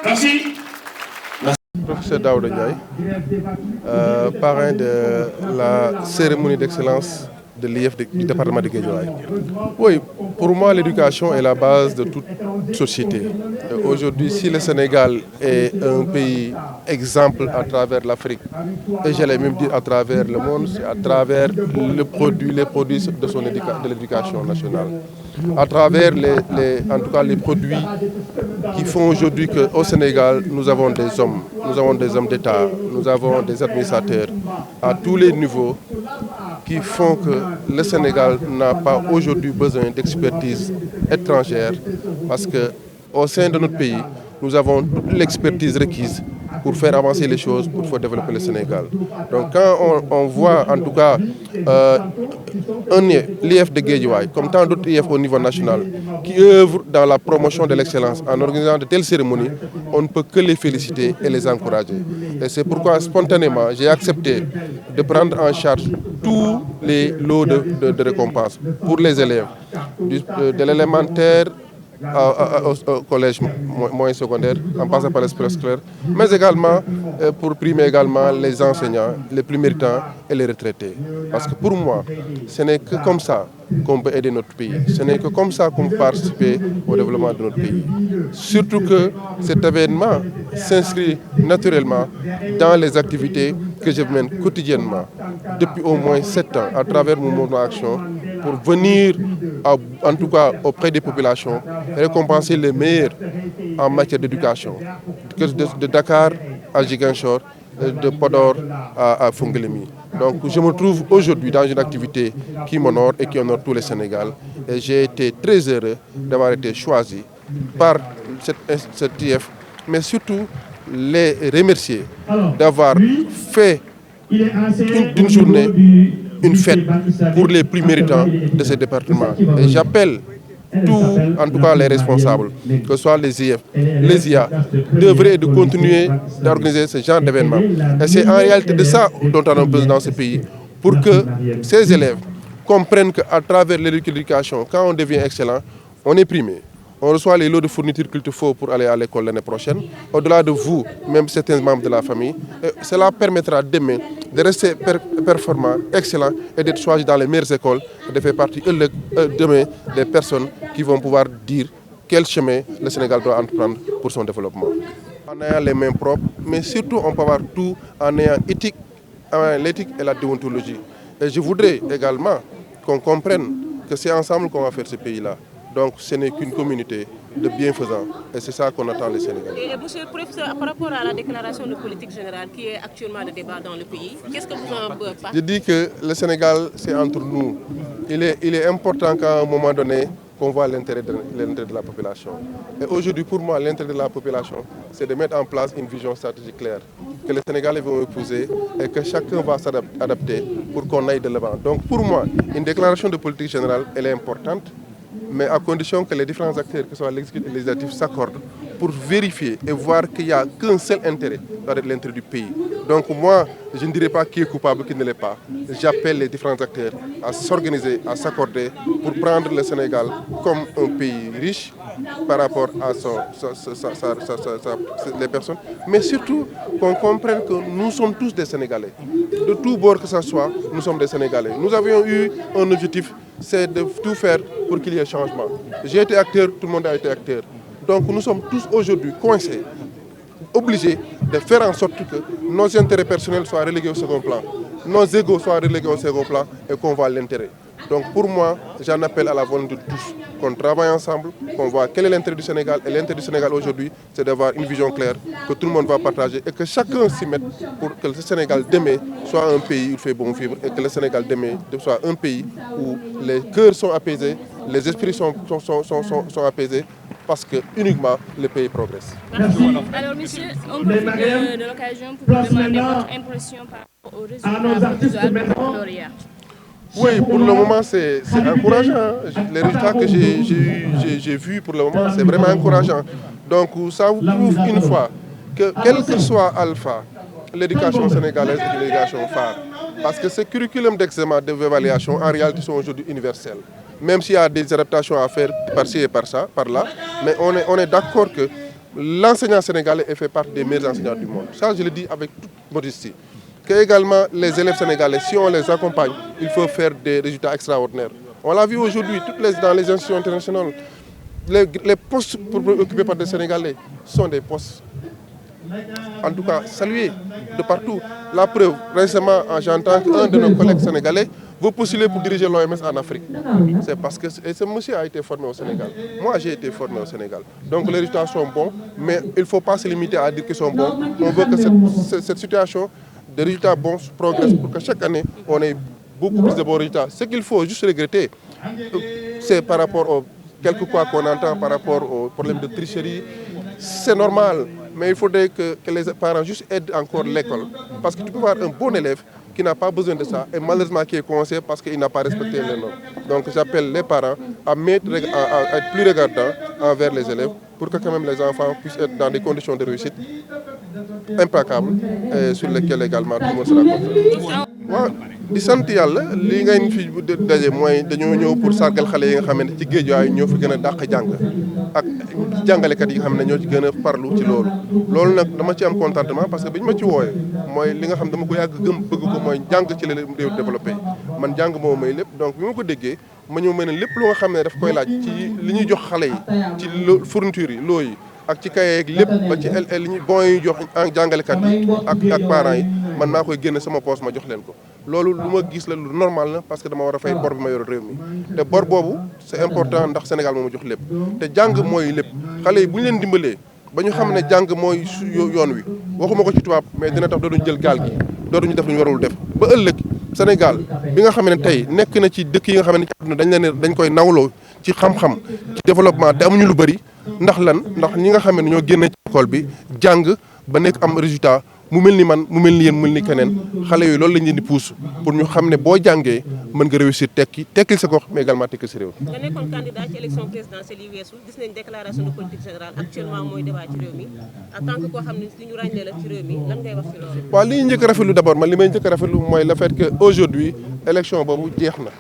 Merci. Professeur Daouda Ndiaye, parrain de la cérémonie d'excellence de l'IF du département de Guédiawaye. Oui, pour moi, l'éducation est la base de toute société. Aujourd'hui, si le Sénégal est un pays exemple à travers l'Afrique, et j'allais même dire à travers le monde, c'est à travers les produits de l'éducation nationale. À travers en tout cas les produits qui font aujourd'hui qu'au Sénégal, nous avons des hommes d'État, nous avons des administrateurs à tous les niveaux qui font que le Sénégal n'a pas aujourd'hui besoin d'expertise étrangère parce qu'au sein de notre pays, nous avons toute l'expertise requise pour faire avancer les choses, pour faire développer le Sénégal. Donc quand on voit en tout cas l'IF de Guédiawaye, comme tant d'autres IF au niveau national, qui œuvrent dans la promotion de l'excellence en organisant de telles cérémonies, on ne peut que les féliciter et les encourager. Et c'est pourquoi spontanément, j'ai accepté de prendre en charge tous les lots de récompenses pour les élèves, de l'élémentaire au collège moyen secondaire, en passant par les scolaires, mais également pour primer également les enseignants, les plus méritants et les retraités. Parce que pour moi, ce n'est que comme ça qu'on peut aider notre pays. Ce n'est que comme ça qu'on peut participer au développement de notre pays. Surtout que cet événement s'inscrit naturellement dans les activités que je mène quotidiennement depuis au moins 7 ans à travers mon mouvement Action pour venir, en tout cas auprès des populations, récompenser les meilleurs en matière d'éducation, de Dakar à Ziguinchor, de Podor à Fongolimbi. Donc je me trouve aujourd'hui dans une activité qui m'honore et qui honore tout le Sénégal. Et j'ai été très heureux d'avoir été choisi par cette IF, mais surtout les remercier d'avoir fait d'une journée une fête pour les plus méritants de ce département. Et j'appelle en tout cas les responsables, que ce soit les IF, les IA, d'œuvrer et de continuer d'organiser ce genre d'événements. Et c'est en réalité de ça dont on a besoin dans ce pays, pour que ces élèves comprennent qu'à travers l'éducation, quand on devient excellent, on est primé. On reçoit les lots de fournitures qu'il te faut pour aller à l'école l'année prochaine. Au-delà de vous, même certains membres de la famille, cela permettra demain de rester performant, excellent et d'être choisi dans les meilleures écoles et de faire partie demain des personnes qui vont pouvoir dire quel chemin le Sénégal doit entreprendre pour son développement. En ayant les mains propres, mais surtout on peut avoir tout en ayant l'éthique et la déontologie. Et je voudrais également qu'on comprenne que c'est ensemble qu'on va faire ce pays-là. Donc ce n'est qu'une communauté de bienfaisants et c'est ça qu'on attend les Sénégalais. Et monsieur le professeur, par rapport à la déclaration de politique générale qui est actuellement le débat dans le pays, qu'est-ce que vous en pensez? Je dis que le Sénégal, c'est entre nous. Il est important qu'à un moment donné, qu'on voit l'intérêt de la population. Et aujourd'hui, pour moi, l'intérêt de la population, c'est de mettre en place une vision stratégique claire, que les Sénégalais vont épouser et que chacun va s'adapter pour qu'on aille de l'avant. Donc pour moi, une déclaration de politique générale, elle est importante, mais à condition que les différents acteurs, que ce soit l'exécutif et le législatif, s'accordent pour vérifier et voir qu'il n'y a qu'un seul intérêt, l'intérêt du pays. Donc moi, je ne dirais pas qui est coupable, qui ne l'est pas. J'appelle les différents acteurs à s'organiser, à s'accorder pour prendre le Sénégal comme un pays riche par rapport à les personnes, mais surtout qu'on comprenne que nous sommes tous des Sénégalais. De tous bords que ce soit, nous sommes des Sénégalais. Nous avions eu un objectif, c'est de tout faire pour qu'il y ait changement. J'ai été acteur, tout le monde a été acteur. Donc nous sommes tous aujourd'hui coincés, obligés de faire en sorte que nos intérêts personnels soient relégués au second plan, nos égos soient relégués au second plan et qu'on voit l'intérêt. Donc pour moi, j'en appelle à la volonté de tous, qu'on travaille ensemble, qu'on voit quel est l'intérêt du Sénégal. Et l'intérêt du Sénégal aujourd'hui, c'est d'avoir une vision claire que tout le monde va partager et que chacun s'y mette pour que le Sénégal demain soit un pays où il fait bon vivre et que le Sénégal demain soit un pays où les cœurs sont apaisés, les esprits sont apaisés, parce que uniquement le pays progresse. Merci. Alors monsieur, on profite de l'occasion pour vous demander votre impression par rapport aux résultats provisoires du lauréat. Oui, pour le moment c'est encourageant. Les résultats que j'ai vus pour le moment, c'est vraiment encourageant. Donc ça vous prouve une fois que quel que soit Alpha, l'éducation sénégalaise est une éducation phare. Parce que ces curriculums d'examen, d'évaluation, en réalité sont aujourd'hui universels. Même s'il y a des adaptations à faire par-ci et par-là, mais on est d'accord que l'enseignant sénégalais fait partie des meilleurs enseignants du monde. Ça, je le dis avec toute modestie. Que également les élèves sénégalais, si on les accompagne, il faut faire des résultats extraordinaires. On l'a vu aujourd'hui, dans les institutions internationales, les postes occupés par des Sénégalais sont des postes, en tout cas, salués de partout. La preuve, récemment, j'entends qu'un de nos collègues sénégalais veut postuler pour diriger l'OMS en Afrique. C'est parce que ce monsieur a été formé au Sénégal. Moi, j'ai été formé au Sénégal. Donc les résultats sont bons, mais il ne faut pas se limiter à dire qu'ils sont bons. On veut que cette situation de résultats bons progresse pour que chaque année, on ait beaucoup plus de bons résultats. Ce qu'il faut juste regretter, c'est par rapport aux quelques quoi qu'on entend par rapport aux problèmes de tricherie. C'est normal, mais il faudrait que les parents juste aident encore l'école. Parce que tu peux avoir un bon élève qui n'a pas besoin de ça et malheureusement qui est coincé parce qu'il n'a pas respecté les normes. Donc j'appelle les parents à être plus regardants envers les élèves pour que quand même les enfants puissent être dans des conditions de réussite impeccables et sur lesquelles également tout le monde sera content. waaw di sant yàlla li ngeen fi daje mooy dañoo ñëw pour sargal xale yi nga xam ne ci géej waay ñoo fi gën a dàq jàng ak jàngalekat yi nga xam ne ñoo ci gën a farlu ci loolu nag dama ci am contentement parce que bi ñu ma ci wooyee mooy li nga xam dama ko yàgg gëm bëgg ko mooy jàng ci la réew développé man jàng moo may lépp donc bi ma ko déggee ma ñëw mel ne lépp lu nga xam ne daf koy laaj ci li ñuy jox xale yi ci fourniture yi loo yi ak ci kaye ak lépp ba ci li ñu bon yi jox jàngalekat yi ak parents yi man maa koy génne sama poche ma jox leen ko loolu lu ma gis la lu normal na parce que dama war a fay bor bi ma yor réew mi te bor boobu c'est important ndax Sénégal moo ma jox lépp te jàng mooy lépp xale yi bu ñu leen dimbalee ba ñu xam ne jàng mooy yoon wi waxuma ko ci tubaab mais dina tax dootuñu jël gaal gi dootuñu def lu ñu warul def ba ëllëg Sénégal bi nga xam ne tey nekk na ci dëkk yi nga xam ne ci àdduna dañ koy nawloo ci xam-xam ci développement te amuñu lu bëri ndax ñi nga xam ne ñoo génne ci école bi jàng ba nekk am résultat mu mel ni man mu mel ni yéen mu mel ni keneen xale yooyu loolu lañ leen di pousse pour ñu xam ne boo jàngee mën nga réussir tekkil sa gox mais également tekkil sa réew. nga nekkoon candidat ci élection présidentielle yi weesu gis nañ déclaration de politique générale actuellement mooy débat ci réew mi en tant que koo xam ne li ñu ràññee la ci réew mi lan ngay wax ci loolu. waaw li ñu njëkk a rafetlu d'abord man li may njëkk a rafetlu mooy le fait que aujourd'hui élection boobu jeex na.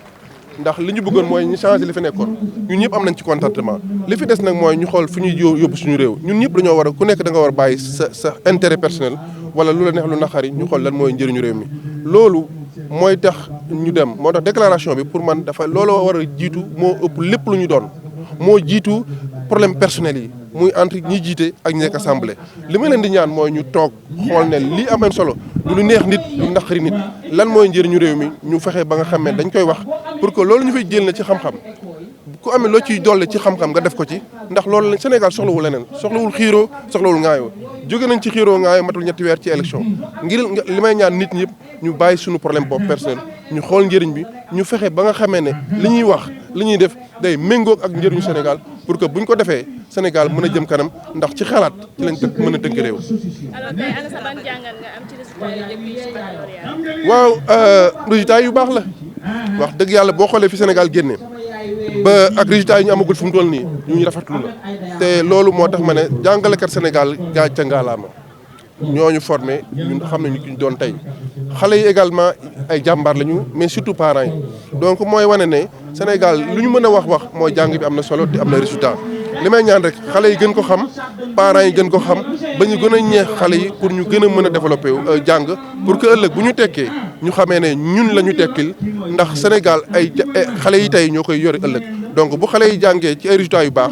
ndax li ñu bëggoon mooy ñu changer li fi nekkoon ñun ñëpp am nañ ci contentement li fi des nag mooy ñu xool fu ñuy yóbbu suñu réew ñun ñëpp dañoo war a ku nekk da nga war a bàyyi sa intérêt personnel wala lu la neex lu naqari ñu xool lan mooy njëriñu réew mi loolu mooy tax ñu dem moo tax déclaration bi pour man dafa looloo war a jiitu moo ëpp lépp lu ñu doon moo jiitu problème personnel yi muy entre ñi jiite ak ñi nekk assemblée li ma leen di ñaan mooy ñu toog xool ne lii am solo du lu neex nit lu naqari nit lan mooy njëriñu réew mi ñu fexe ba nga xam ne dañ koy wax pour que loolu ñu fay jël na ci xam-xam ku amee loo ciy dolle ci xam-xam nga def ko ci ndax loolu Sénégal soxlawul leneen soxlawul xiiroo soxlawul ŋaayoo jóge nañ ci xiiroo ŋaayoo matul ñetti weer ci élection ngir li may ñaan nit ñëpp ñu bàyyi suñu problème bopp personnel ñu xool njëriñ bi ñu fexe ba nga xamee ne li ñuy wax li ñuy def day méngoog ak njëriñu Sénégal pour que buñ ko defee Sénégal mën a jëm kanam ndax ci xalaat ci lañ mën a tënk réew. alors tey ana sa ban jàngat nga am ci résultat yu njëkk yi ci baccalauréat. waaw résultat yu baax la wax dëgg yàlla boo xoolee fi Sénégal génne ba ak résultats yi ñu amagul fu mu toll nii ñu rafetlu la te loolu moo tax ma ne jàngalekat Sénégal gàcce ngalaama ñooñu formé ñun xam nañu ki ñu doon tey xale yi également ay jàmbaar lañu mais surtout parents yi donc mooy wane ne Sénégal lu ñu mën a wax mooy jàng bi am na solo te am na résultat li may ñaan rek xale yi gën ko xam parents yi gën ko xam ba ñu gën a ñeex xale yi pour ñu gën a mën a développé jàng pour que ëllëg bu ñu tekkee ñu xamee ne ñun la ñu tekkil ndax Sénégal ay xale yi tey ñoo koy yore ëllëg donc bu xale yi jàngee ci ay résultats yu baax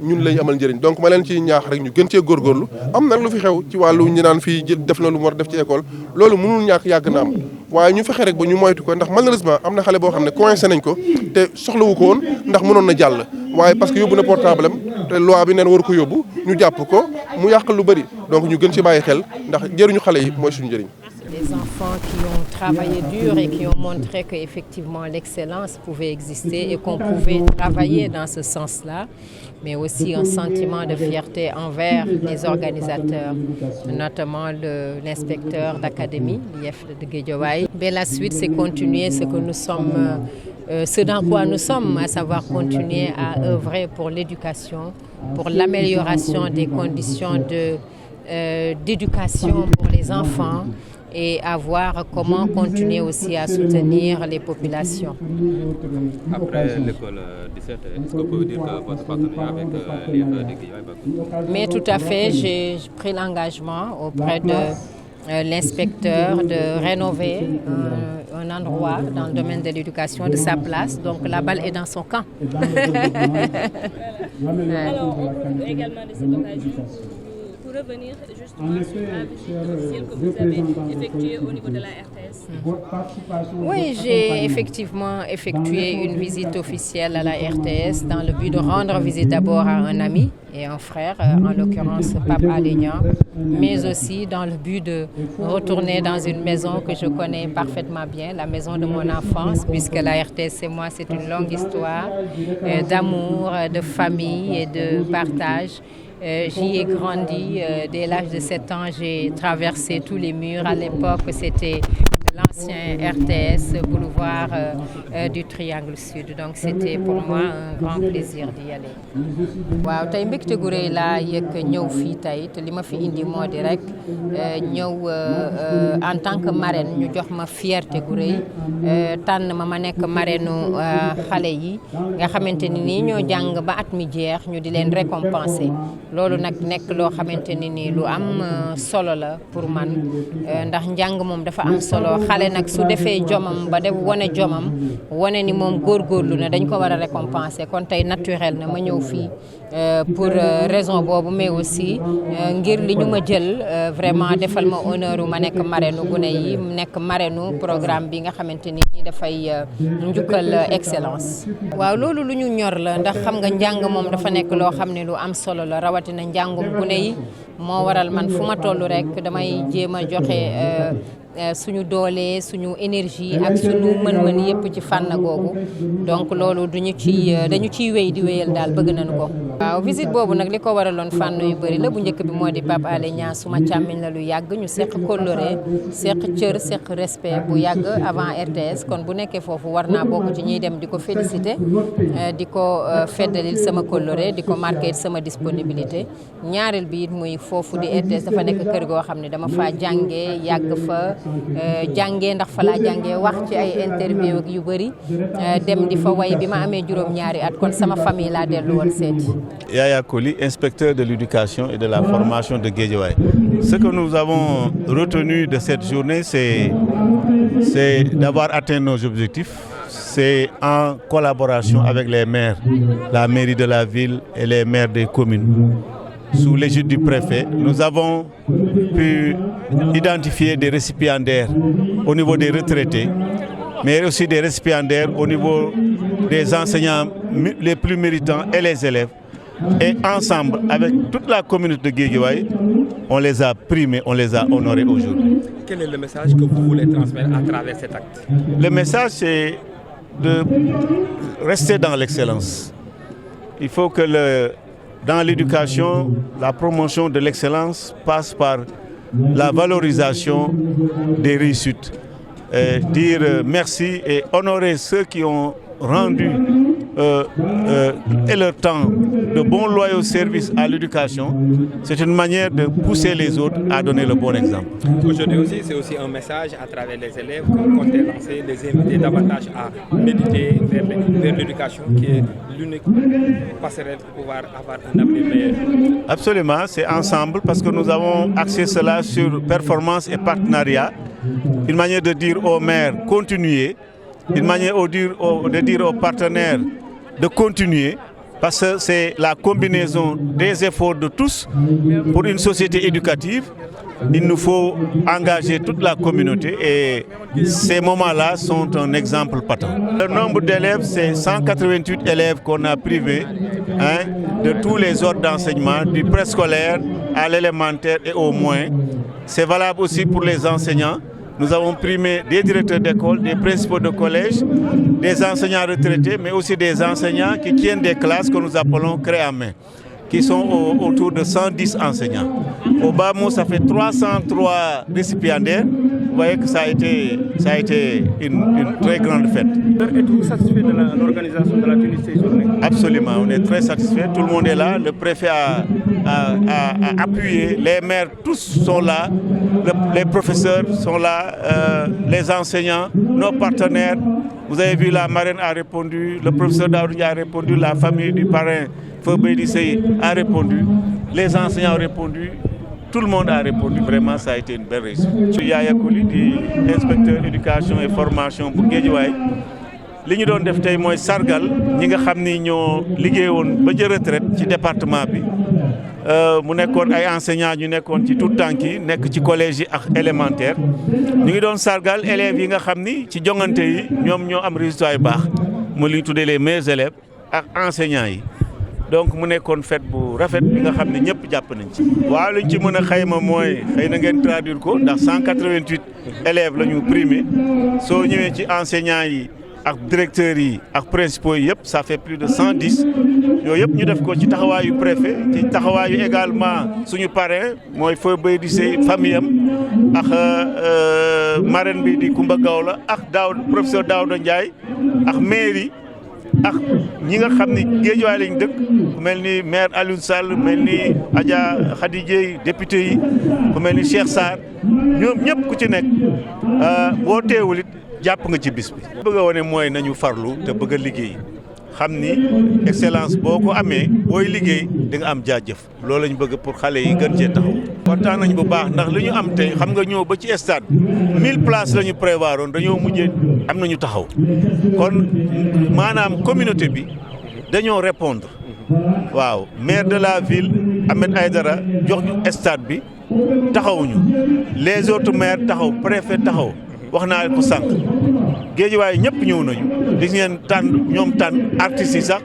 ñun lañu amal njëriñ donc ma leen ci ñaax rek ñu gën cee góorgóorlu am na lu fi xew ci wàllu ñu naan fii def na lu mu war def ci école loolu mënul ñàkk yàgg na am waaye ñu fexe rek ba ñu moytu ko ndax malheureusement am na xale boo xam ne coincé nañ ko te soxlawu ko woon ndax mënoon na jàll waaye parce que yóbbu na portable am te loi bi neen waru ko yóbbu ñu jàpp ko mu yàq lu bëri donc ñu gën ci bàyyi xel ndax njëriñu xale yi mooy suñu njëriñ. Des enfants qui ont travaillé dur et qui ont montré qu'effectivement l'excellence pouvait exister et qu'on pouvait travailler dans ce sens-là, mais aussi un sentiment de fierté envers les organisateurs, notamment l'inspecteur d'académie, l'IF de Guédiawaye. Mais la suite, c'est continuer ce que nous sommes, ce dans quoi nous sommes, à savoir continuer à œuvrer pour l'éducation, pour l'amélioration des conditions d'éducation pour les enfants, et à voir comment continuer aussi à soutenir les populations. Après l'école 17, est-ce qu'on peut dire que votre partenariat avec l'IFE de Guédiawaye va continuer? Mais tout à fait, j'ai pris l'engagement auprès de l'inspecteur de rénover un endroit dans le domaine de l'éducation de sa place. Donc la balle est dans son camp. Alors, on peut également de cette occasion pour revenir justement sur la visite officielle que vous avez effectuée au niveau de la RTS. Oui, j'ai effectivement effectué une visite officielle à la RTS dans le but de rendre visite d'abord à un ami et un frère, en l'occurrence Pape Alé Niang, mais aussi dans le but de retourner dans une maison que je connais parfaitement bien, la maison de mon enfance, puisque la RTS et moi, c'est une longue histoire d'amour, de famille et de partage. J'y ai grandi. Dès l'âge de 7 ans, j'ai traversé tous les murs. À l'époque, c'était l'ancien RTS, boulevard du Triangle Sud. Donc c'était pour moi un grand plaisir d'y aller. waaw tey mbégte gu rëy laa yëg ñëw fii tey te li ma fi indi moo di rek ñëw en tant que marraine ñu jox ma fierté gu rëy tànn ma nekk marraine xale yi nga xamante ni nii ñoo jàng ba at mi jeex ñu di leen récompenser loolu nag nekk loo xamante ni nii lu am solo la pour man ndax njàng moom dafa am solo. xale nag su defee jomam ba def wane jomam wane ni moom góorgóorlu na dañ ko war a récompenser kon tey naturel na ma ñëw fii pour raison boobu mais aussi ngir li ñu ma jël vraiment defal ma honneur ma nekk marraine gune yi nekk marraine programme bi nga xamante ni dafay njukkal excellence. waaw loolu lu ñu ñor la ndax xam nga njàng moom dafa nekk loo xam ne lu am solo la rawatina njàngum gune yi moo waral man fu ma toll rek damay jéem a joxe suñu doole suñu énergie ak suñu mën-mën yëpp ci fànn googu donc loolu dañu ciy wéy di wéyal daal bëgg nañu ko. waaw visite boobu nag li ko waraloon fànn yu bëri la bu njëkk bi moo di Pape Alé Niang suma càmmiñ la lu yàgg ñu seq kóllëre seq cër seq respect bu yàgg avant RTS kon bu nekkee foofu war naa bokk ci ñuy dem di ko féliciter di ko feddalil sama kóllëre di ko marquer sama disponibilité ñaareel bi it muy foofu di RTS dafa nekk kër goo xam ne dama faa jàngee yàgg fa. jàngee ndax fa laa jàngee wax ci ay interview ak yu bëri dem di fa way bi ma amee juróom-ñaari at kon sama famille laa dellu woon seeti. Yaya Koli, inspecteur de l'éducation et de la formation de Guédiawaye. Ce que nous avons retenu de cette journée, c'est d'avoir atteint nos objectifs. C'est en collaboration avec les maires, la mairie de la ville et les maires des communes. Sous l'égide du préfet, nous avons pu identifier des récipiendaires au niveau des retraités, mais aussi des récipiendaires au niveau des enseignants les plus méritants et les élèves. Et ensemble, avec toute la communauté de Guédiawaye, on les a primés, on les a honorés aujourd'hui. Quel est le message que vous voulez transmettre à travers cet acte? Le message, c'est de rester dans l'excellence. Il faut que dans l'éducation, la promotion de l'excellence passe par la valorisation des réussites. Dire merci et honorer ceux qui ont rendu et leur temps de bons loyaux services à l'éducation, c'est une manière de pousser les autres à donner le bon exemple. Aujourd'hui aussi, c'est aussi un message à travers les élèves qu'on compte lancer, les inviter davantage à méditer vers l'éducation qui est l'unique passerelle pour pouvoir avoir un avenir meilleur. Absolument, c'est ensemble parce que nous avons axé cela sur performance et partenariat. Une manière de dire aux maires, continuez. Une manière de dire aux partenaires de continuer parce que c'est la combinaison des efforts de tous pour une société éducative. Il nous faut engager toute la communauté et ces moments-là sont un exemple patent. Le nombre d'élèves, c'est 188 élèves qu'on a privés de tous les ordres d'enseignement, du préscolaire à l'élémentaire et au moins. C'est valable aussi pour les enseignants. Nous avons primé des directeurs d'école, des principaux de collège, des enseignants retraités, mais aussi des enseignants qui tiennent des classes que nous appelons clés en main, qui sont autour de 110 enseignants. Au bas mot, ça fait 303 récipiendaires. Vous voyez que ça a été une très grande fête. Êtes-vous satisfait de l'organisation de la tenue de ces journées? Absolument, on est très satisfait. Tout le monde est là. Le préfet a à appuyer. Les maires, tous sont là, les professeurs sont là, les enseignants, nos partenaires. Vous avez vu, la marraine a répondu, le professeur Daoudi a répondu, la famille du parrain Feu Beydi Seye a répondu, les enseignants ont répondu. Tout le monde a répondu, vraiment ça a été une belle réussite. Je suis Yaya Koli, inspecteur éducation et formation pour Guédiawaye. Li ñu doon def tey mooy sargal ñi nga xam ni ñoo liggéey woon ba jël retraite ci département bi mu nekkoon ay enseignants ñu nekkoon ci tout tànk yi nekk ci collège yi ak élémentaire ñu ngi doon sargal élèves yi nga xam ni ci jongante yi ñoom ñoo am résultat yu baax mu li ñu tuddee les meilleurs élèves ak enseignants yi. Donc mu nekkoon fête bu rafet bi nga xam ne ñëpp jàpp nañ ci. waaw liñ ci mën a xayma mooy xëy na ngeen traduire ko ndax 188 élèves la ñu primé soo ñëwee ci enseignants yi ak directeurs yi ak principaux yi yëpp ça fait plus de 110 yooyu yëpp ñu def ko ci taxawaayu préfet ci taxawaayu également suñu parrain mooy Feu Beydi Seye famille am ak marraine bi di Koumba Gawla ak professeur Daouda Ndiaye ak mairie ak ñi nga xam ni Guédiawaye lañ dëkk ku mel ni maire Alioune Sall mel ni Adja Khady Dieye député yi ku mel ni Cheikh Sarr ñoom ñëpp ku ci nekk boo teewul it jàpp nga ci bis bi. bëgg a wane mooy nañu farlu te bëgg a liggéey xam ni excellence boo ko amee booy liggéey di nga am jaajëf loolu lañ bëgg pour xale yi gën cee taxaw. kontaan nañ bu baax ndax li ñu am tey xam nga ñëw ba ci stade 1000 places la ñu prévoir woon dañoo mujjee am nañu taxaw kon maanaam communauté bi dañoo répondre waaw maire de la ville Ahmed Aïdara jox ñu stade bi taxawuñu les autres maires taxaw préfet taxaw. wax naa ko sànq Guédiawaye ñëpp ñëw nañu gis ngeen ñoom tànn artistes yi sax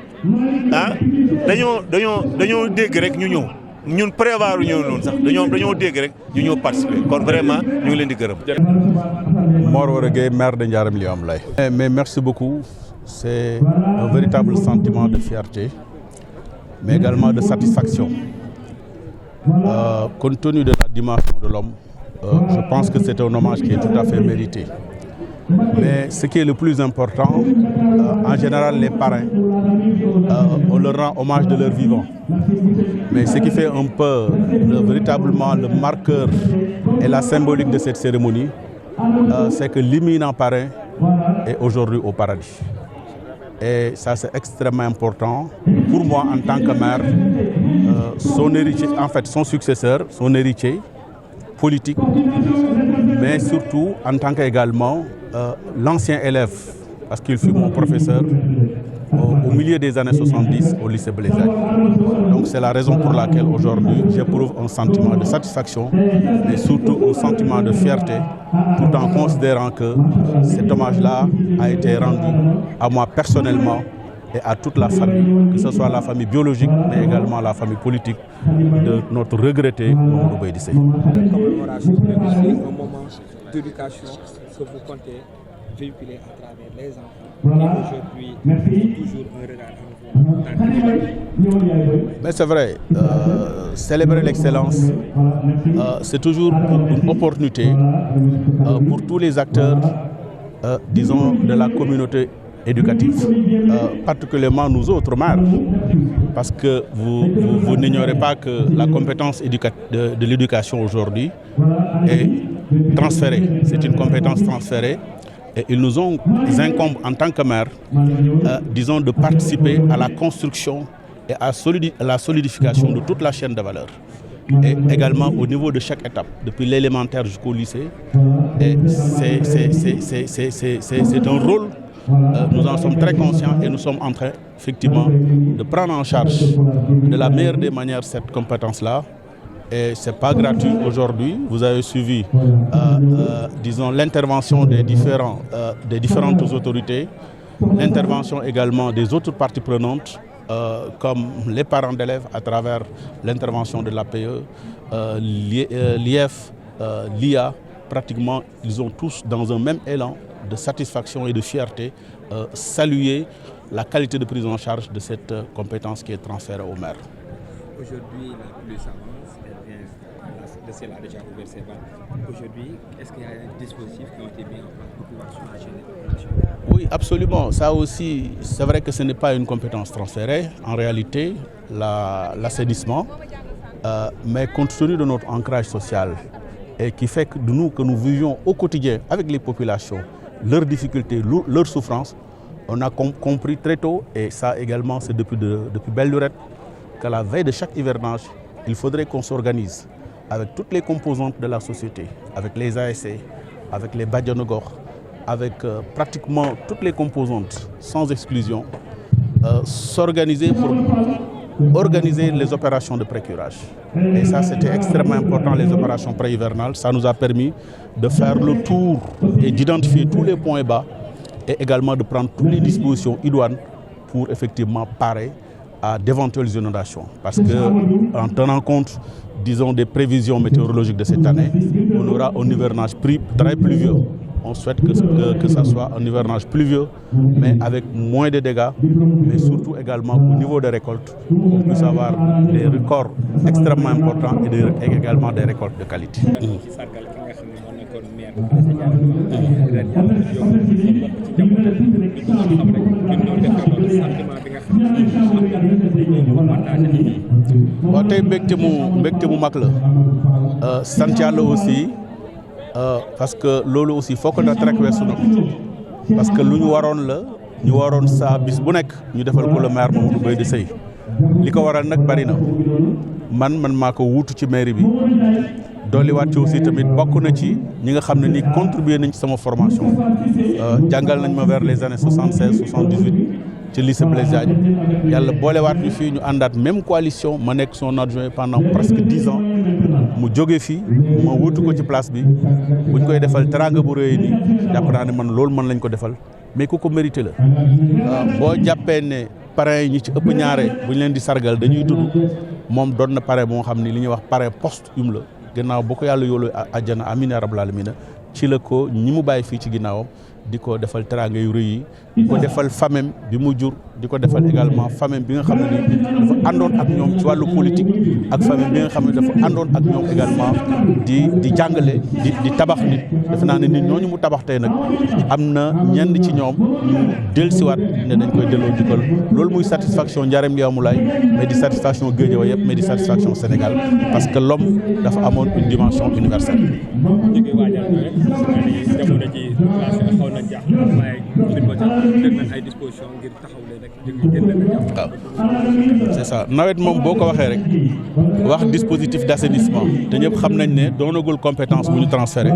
dañoo dégg rek ñu ñëw ñun prévoir ñëw noonu sax dañoo dégg rek ñu ñëw participer kon vraiment ñu ngi leen di gërëm. Mor Wara Gueye, maire de Ndiarème Limamoulaye. Mais merci beaucoup, c'est un véritable sentiment de fierté mais également de satisfaction compte tenu de la dimension de l'homme. Je pense que c'est un hommage qui est tout à fait mérité. Mais ce qui est le plus important, en général les parrains, on leur rend hommage de leur vivant. Mais ce qui fait un peu véritablement le marqueur et la symbolique de cette cérémonie, c'est que l'imminent parrain est aujourd'hui au paradis. Et ça c'est extrêmement important pour moi en tant que maire, son héritier, en fait son successeur, son héritier, politique, mais surtout en tant qu'également l'ancien élève, parce qu'il fut mon professeur au milieu des années 70 au lycée Blaise Diagne. Donc c'est la raison pour laquelle aujourd'hui j'éprouve un sentiment de satisfaction, mais surtout un sentiment de fierté, tout en considérant que cet hommage-là a été rendu à moi personnellement et à toute la famille, que ce soit la famille biologique, mais également la famille politique de notre regretté Mamadou Beydi Seye. La commémoration est un moment d'éducation que vous comptez véhiculer à travers les enfants. Et aujourd'hui, toujours un regard. Mais c'est vrai, célébrer l'excellence, c'est toujours une opportunité pour tous les acteurs, disons, de la communauté éducative, particulièrement nous autres maires, parce que vous n'ignorez pas que la compétence de l'éducation aujourd'hui est transférée, c'est une compétence transférée et il nous incombe en tant que maire, disons, de participer à la construction et à la solidification de toute la chaîne de valeur. Et également au niveau de chaque étape, depuis l'élémentaire jusqu'au lycée, c'est un rôle. Nous en sommes très conscients et nous sommes en train effectivement de prendre en charge de la meilleure des manières cette compétence-là. Et ce n'est pas gratuit aujourd'hui. Vous avez suivi, disons, l'intervention des différentes autorités, l'intervention également des autres parties prenantes, comme les parents d'élèves à travers l'intervention de l'APE, l'IF, l'IA. Pratiquement, ils ont tous, dans un même élan de satisfaction et de fierté, salué la qualité de prise en charge de cette compétence qui est transférée au maire. Aujourd'hui, la plus avance, elle vient, le ciel a déjà ouvert ses vannes. Aujourd'hui, est-ce qu'il y a des dispositifs qui ont été mis en place pour pouvoir soulager les populations? Oui, absolument. Ça aussi, c'est vrai que ce n'est pas une compétence transférée. En réalité, l'assainissement mais compte tenu de notre ancrage social et qui fait que nous vivions au quotidien avec les populations, leurs difficultés, leurs souffrances, on a compris très tôt, et ça également c'est depuis belle lurette, qu'à la veille de chaque hivernage, il faudrait qu'on s'organise avec toutes les composantes de la société, avec les ASC, avec les Badiane Gox, avec pratiquement toutes les composantes, sans exclusion, s'organiser pour organiser les opérations de précurage. Et ça, c'était extrêmement important, les opérations pré-hivernales. Ça nous a permis de faire le tour et d'identifier tous les points bas et également de prendre toutes les dispositions idoines pour effectivement parer à d'éventuelles inondations. Parce que, en tenant compte, disons, des prévisions météorologiques de cette année, on aura un hivernage très pluvieux. On souhaite que ça soit un hivernage pluvieux, mais avec moins de dégâts, mais surtout également au niveau des récoltes, on puisse avoir des records extrêmement importants et également des récoltes de qualité. waaw tey mbégte mu mag la sant Yàlla aussi parce que loolu aussi foog na rek weesu na parce que lu ñu waroon saa bis bu nekk ñu defal ko le maire Mamadou Baydi Seye li ko waral nag bari na man maa ko wuutu ci mairie bi dolliwaat ci aussi tamit bokk na ci ñi nga xam ne ni contribuer nañ ci sama formation jàngal nañ ma vers les années 76 78 ci lycée Blaise Diagne yàlla boolewaat ñu fii ñu àndaat même coalition ma nekk son adjoint pendant presque 10 ans mu jóge fii ma wuutu ko ci place bi buñ koy defal teranga bu rëy ni jàpp naa ne man loolu mën lañ ko defal mais ku ko mérité la boo jàppee ne parrain yi ñi ci ëpp ñaare buñ leen di sargal dañuy tudd moom doon na parrain moo xam ne li ñuy wax parrain posthume la gannaaw boo ko yàlla yoolu àjjana amiin yaa rabbal aalamiina ci la ko ñi mu bàyyi fii ci ginnaawam di ko defal teraanga yu rëy yi di ko defal famem bi mu jur di ko defal également famem bi nga xam ne ni dafa àndoon ak ñoom ci wàllu politique ak famem bi nga xam ne dafa àndoon ak ñoom également di jàngale di tabax nit defe naa ne nit ñooñu mu tabax tey nag am na ñenn ci ñoom ñu dellusiwaat ne dañ koy delloo jukkal loolu muy satisfaction Ndiarème Limamoulaye mais di satisfaction Guédiawaye yëpp mais di satisfaction Sénégal parce que l'homme dafa amoon une dimension universelle. waaw c'est ça nawet moom boo ko waxee rek wax dispositif d'assainissement te ñëpp xam nañ ne doonagul compétence bu ñu transféré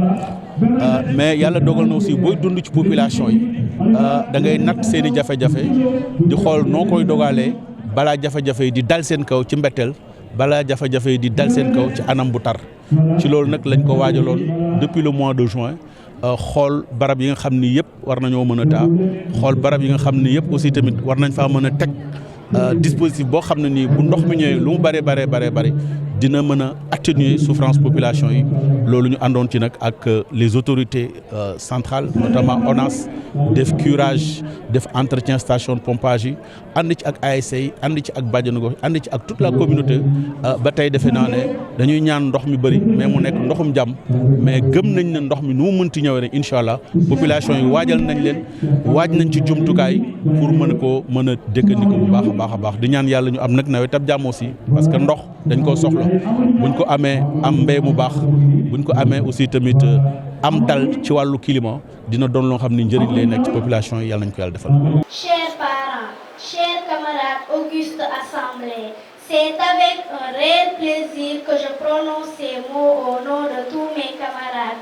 mais yàlla dogal na aussi booy dund ci population yi da ngay natt seen i jafe-jafe di xool noo koy dogalee balaa jafe-jafe yi di dal seen kaw ci mbetteel balaa jafe-jafe yi di dal seen kaw ci anam bu tar ci loolu nag lañ ko waajaloon depuis le mois de juin xool barab yi nga xam ni yëpp war nañoo mën a taa xool barab yi nga xam ni yëpp aussi tamit war nañ faa mën a teg dispositif boo xam ne nii bu ndox mi ñëwee lu mu bare dina mën a atténuer souffrance population yi loolu ñu àndoon ci nag ak les autorités centrales notamment ONAS def curage def entretien station de pompage yi ànd ci ak ASC yi ànd ci ak Badiane Gox ànd ci ak toute la communauté ba tey defe naa ne dañuy ñaan ndox mi bëri mais mu nekk ndoxum jàmm mais gëm nañ ne ndox mi nu mu mënti ñëwee rek incha allah population yi waajal nañ leen waaj nañ ci jumtukaay pour mën a dëkkandiku bu baax a baax di ñaan yàlla ñu am nag nawet ab jàmm aussi parce que ndox dañ koo soxla buñ ko amee am mbéy mu baax buñ ko amee aussi tamit am dal ci wàllu climat dina doon loo xam ni njëriñ lay nekk ci population yi yàlla nañ ko yàlla defal. Chers parents, chers camarades augustes assemblés, c'est avec un réel plaisir que je prononce ces mots au nom de tous mes camarades.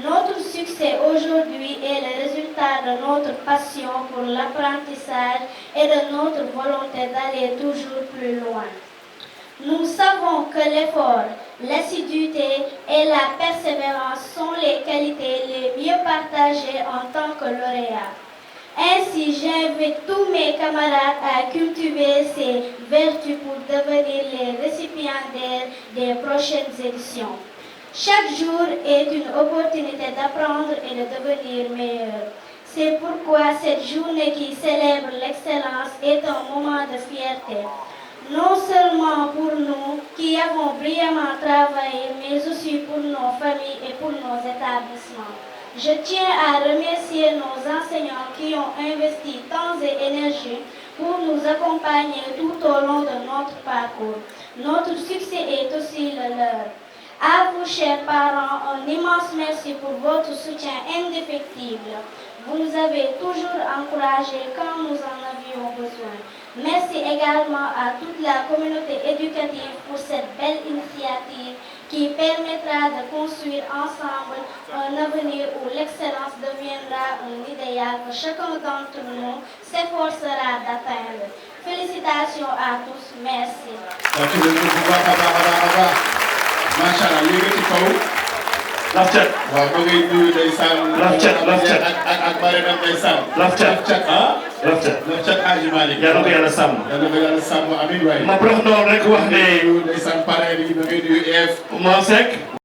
Notre succès aujourd'hui est le résultat de notre passion pour l'apprentissage et de notre volonté d'aller toujours plus loin. Nous savons que l'effort, l'assiduité et la persévérance sont les qualités les mieux partagées en tant que lauréats. Ainsi, j'invite tous mes camarades à cultiver ces vertus pour devenir les récipiendaires des prochaines éditions. Chaque jour est une opportunité d'apprendre et de devenir meilleur. C'est pourquoi cette journée qui célèbre l'excellence est un moment de fierté. Non seulement pour nous qui avons brillamment travaillé, mais aussi pour nos familles et pour nos établissements. Je tiens à remercier nos enseignants qui ont investi temps et énergie pour nous accompagner tout au long de notre parcours. Notre succès est aussi le leur. À vous, chers parents, un immense merci pour votre soutien indéfectible. Vous nous avez toujours encouragés quand nous en avions besoin. Merci également à toute la communauté éducative pour cette belle initiative qui permettra de construire ensemble un avenir où l'excellence deviendra un idéal que chacun d'entre nous s'efforcera d'atteindre. Félicitations à tous. Merci. Machallah léegi ci kaw. laf cat. waaw ma ngay nuyu ndeysaan. laf cat ak Mariam ndeysaan. laf cat ah. laf cat Hadji Malick. yàlla ko yàlla sàmm. yàlla ko yàlla sàmm amiin waay. ma prox noonu rek wax ne. ndeysaan parrain bi ma ngay nuyu EF. Mor Seck.